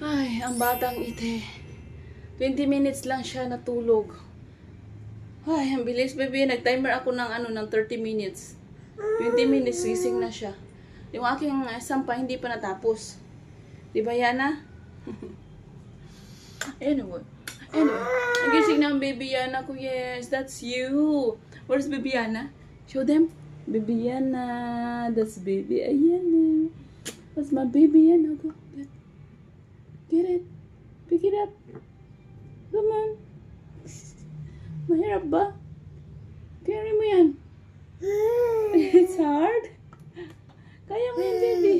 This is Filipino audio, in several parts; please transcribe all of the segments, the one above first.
Ay, ang batang ite. 20 minutes lang siya natulog. Ay, ang bilis, baby. Nag-timer ako ng 30 minutes. 20 minutes, gising na siya. Yung aking sampa, hindi pa natapos. Di ba, Yana? Anyway. Nagising na ang baby Yana ko. Yes, that's you. Where's baby Yana? Show them. Baby Yana. That's baby Yana. That's my baby Yana. Go. Get it. Pick it up. Come on. Mahirap ba? Carry mo yan. It's hard. Kaya mo yan, baby.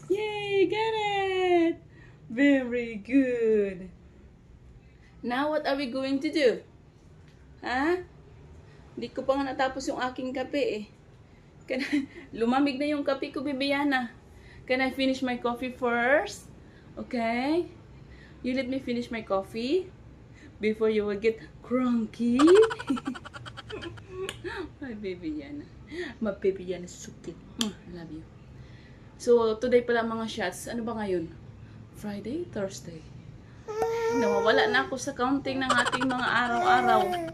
Yay, get it. Very good. Now, what are we going to do? Ha? Hindi ko pa nga natapos yung aking kape eh. Lumamig na yung kape ko, baby Yana. Can I finish my coffee first? Okay? You let me finish my coffee before you will get cranky. My baby Yana. My baby Yana is so cute. I love you. So, today pala mga shots. Ano ba ngayon? Friday? Thursday? Nawawala na ako sa counting ng ating mga araw-araw.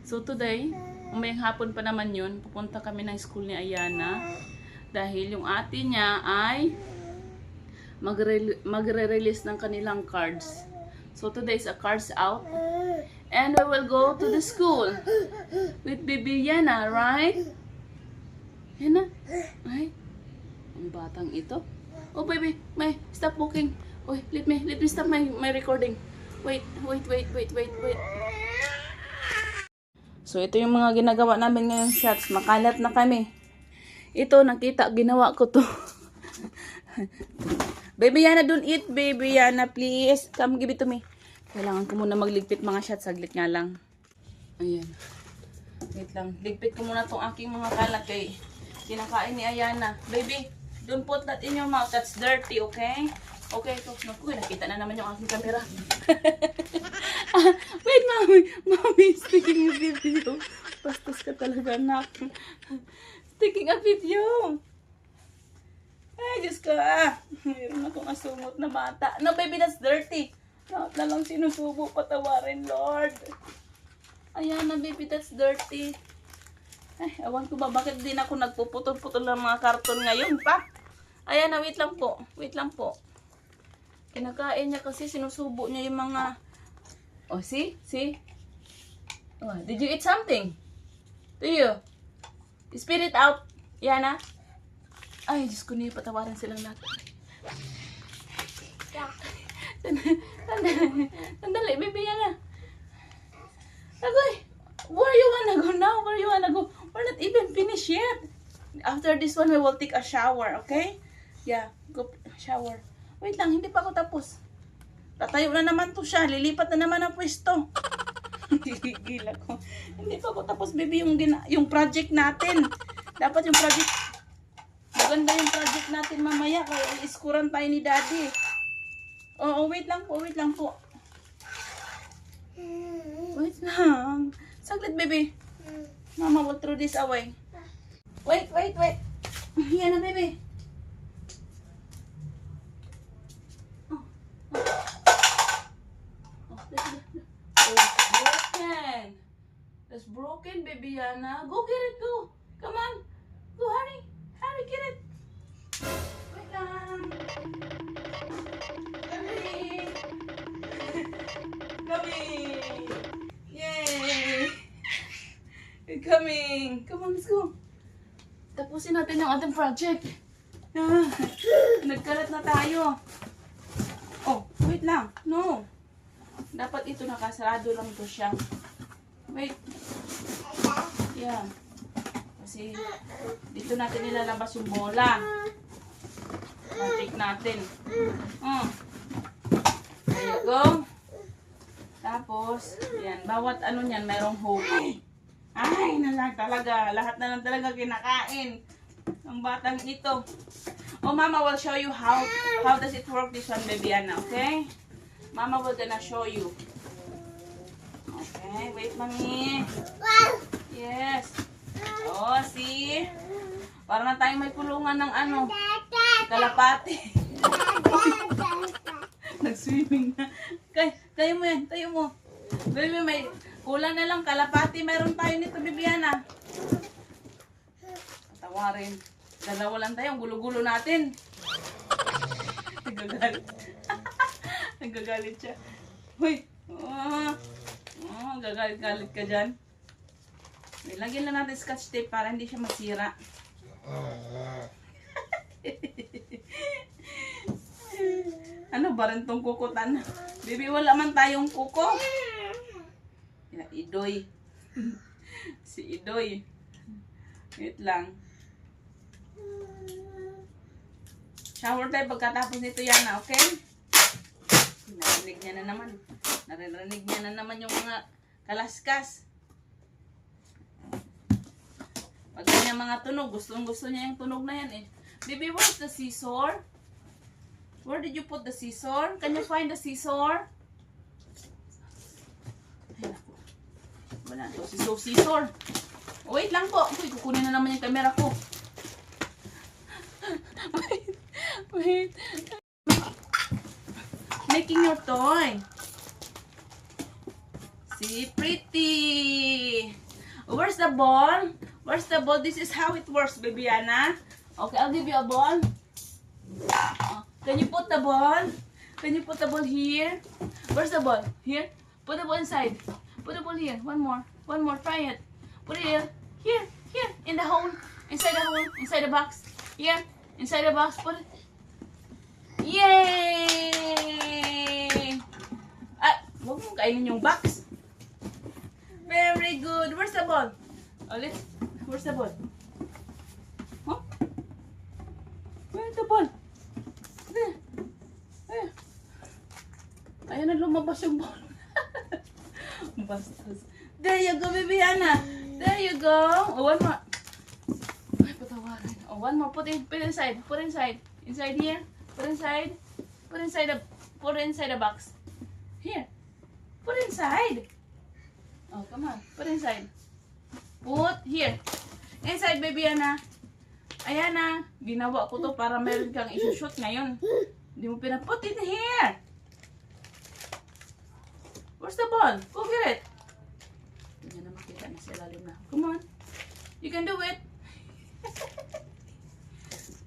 So, today, umayang hapon pa naman yun. Pupunta kami ng school ni Ayana. Dahil yung ate niya ay magre-release ng kanilang cards. So today is a cards out. And we will go to the school with baby Yana, right? Yana? Ay, ang batang ito. Oh baby, may stop booking. Oh, let me stop my recording. Wait. So ito yung mga ginagawa namin ngayong shots. Makalat na kami. Ito, nakita, ginawa ko to. Baby Yana, don't eat. Baby Yana, please. Come, give it to me. Kailangan ko muna magligpit mga shots. Saglit nga lang. Ayan. Wait lang. Ligpit ko muna tong aking mga kalat kay kinakain ni Ayana. Baby, don't put that in your mouth. That's dirty, okay? Okay, ito. Naku, nakita na naman yung aking camera. Wait, Mommy, speaking of video. Bastos ka talaga, anak. Speaking of video. Ay, Diyos ko mayroon akong asungot na bata. No, baby, that's dirty. Lahat na lang sinusubo, patawarin, Lord. Ayan na, baby, that's dirty. Ay, awan ko ba, bakit din ako nagpuputol-putol ng mga karton ngayon pa? Ayan na, wait lang po. Kinakain niya kasi sinusubo niya yung mga... Oh, see? Oh, did you eat something? Do you? Spit it out, Yana. Ay, Diyos ko niya, patawaran silang lahat. Sandali, baby Yana. Agoy, where you wanna go now? We're not even finished yet. After this one, we will take a shower, okay? Yeah, go shower. Wait lang, hindi pa ako tapos. Tatayo na naman to siya. Lilipat na naman ang pwesto. Gigil ako. Hindi pa ako tapos, baby, yung project natin. Dapat yung project... Maganda yung project natin mamaya. Kaya i-iskuran tayo ni Daddy. Oo, wait lang po. Wait lang. Saglit, baby. Mama will throw this away. Wait. Yan na, baby. Broken. That's broken, baby Yana. Go get it, go. Come on. Go, hurry, get it. Wait lang. Coming. Yay. Coming. Come on, let's go. Tapusin natin yung ating project. Nagkalat na tayo. Oh, wait lang. No. Dapat ito nakasarado lang ito siya. Wait. Yeah. Kasi dito natin nilalabas yung bola. Project natin. There you go. Tapos, yan. Bawat ano niyan, mayroong hole. Ay, talaga. Lahat na lang talaga kinakain. Ang batang ito. Oh, Mama will show you how does it work this one, baby Ana, okay? Mama will gonna show you. Okay, wait, Mami. Yes. Oh, see? Para na tayong may kulungan ng ano, kalapati. Mag-swimming na. Tayo mo yan, tayo mo. Baby, may kulang na lang. Kalapati meron tayo nito, Bibiana. Tawarin. Dalawa lang tayo. Ang gulo-gulo natin. Nagagalit. Nagagalit siya. Hoy. Gagalit-galit ka dyan. May lagyan lang natin scotch tape para hindi siya masira. Ano ba rin tong kukutan? Baby, wala man tayong kuko. Idoy. Si Idoy. Wait lang. Shower tayo pagkatapos nito yan, okay? Narinig niya na naman. Narinig niya na naman yung mga kalaskas. Pag ganyan mga tunog, gustong-gusto niya yung tunog na yan eh. Baby, where's the scissor? Where did you put the scissor? Can you find the scissor? Ay, naku. Wala to. Scissor. Oh, wait lang po. Uy, kukunin na naman yung camera ko. Wait. Making your toy. See, pretty. Where's the ball? Where's the ball? This is how it works, Bibiana. Okay, I'll give you a ball. Can you put the ball? Can you put the ball here? Where's the ball? Here? Put the ball inside. Put the ball here. One more. One more. Try it. Put it here. Here. Here. In the hole. Inside the hole. Inside the box. Here. Inside the box. Put it. Yay! Ah, huwag mong kainin yung box. Very good. Where's the ball? Oh, let's. Where's the ball? Huh? Where's the ball? There. There. Ayan na lumabas yung ball. Bastos. There you go, Bibiana. There you go. Oh, one more. Ay, patawarin. Oh, one more. Put inside. Put inside. Inside here. Put inside. Put inside the box. Here. Put inside. Oh, come on. Put inside. Put here. Inside, Bibiana. Ayan na. Ginawa ko to para meron kang isushoot ngayon. Hindi mo pinaput it here. Where's the ball? Go get it. Hindi na makita na sa lalim na. Come on. You can do it.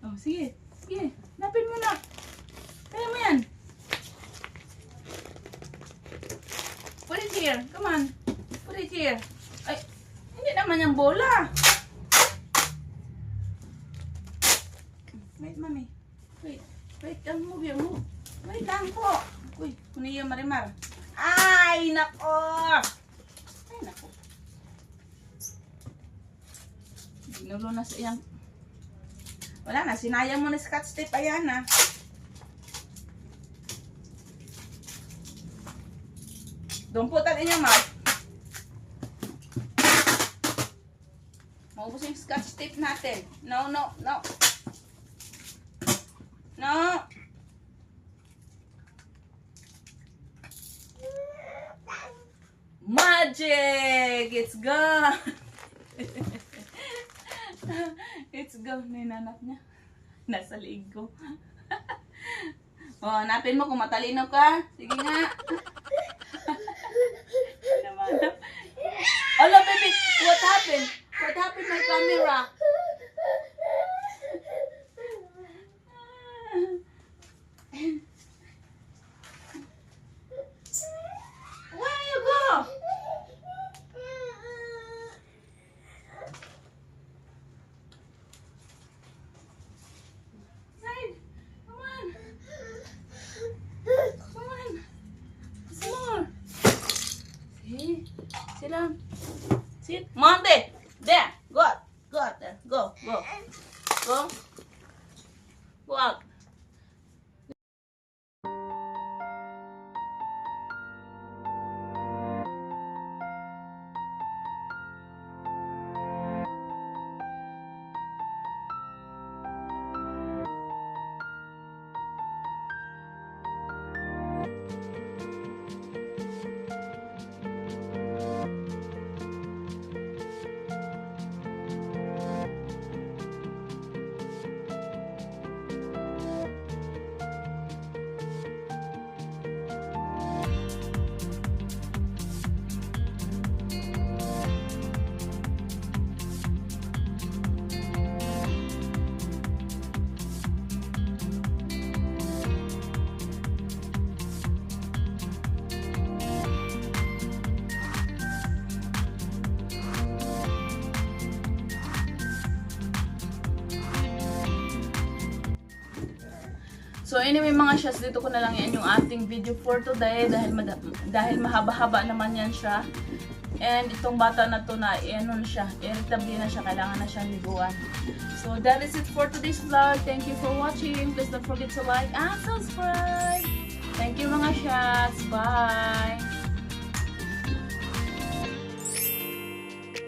Oh, sige. Sige. Napin mo na. Kaya mo yan. Put it here. Come on. Put it here. Ay, hindi naman yung bola. Wait, mami. Wait. Wait, move your move. Wait lang po. Uy, kunin yung Marimar. Ay, nako. Ay, nako. Ginulo na sa iyang. Wala na, sinayang mo na scotch tape. Ayan na. Don't put that in your mouth. Maubos yung scotch tape natin. No, no, no. No. Magic! It's gone. It's gone. Ninanap niya. Nasa liig ko. Oh, hanapin mo kung matalino ka. Sige nga. Hello, baby. What happened? What happened my camera? Where you go? Side. Come on. Come on. Some more. See? Sit down. Sit. Monte. There. Good. Good. So anyway mga shots, dito ko na lang yan yung ating video for today dahil mahaba-haba naman yan siya. And itong bata na to na ano na siya, irritable na siya, kailangan na siyang liguan. So that is it for today's vlog. Thank you for watching. Please don't forget to like and subscribe. Thank you mga shots. Bye!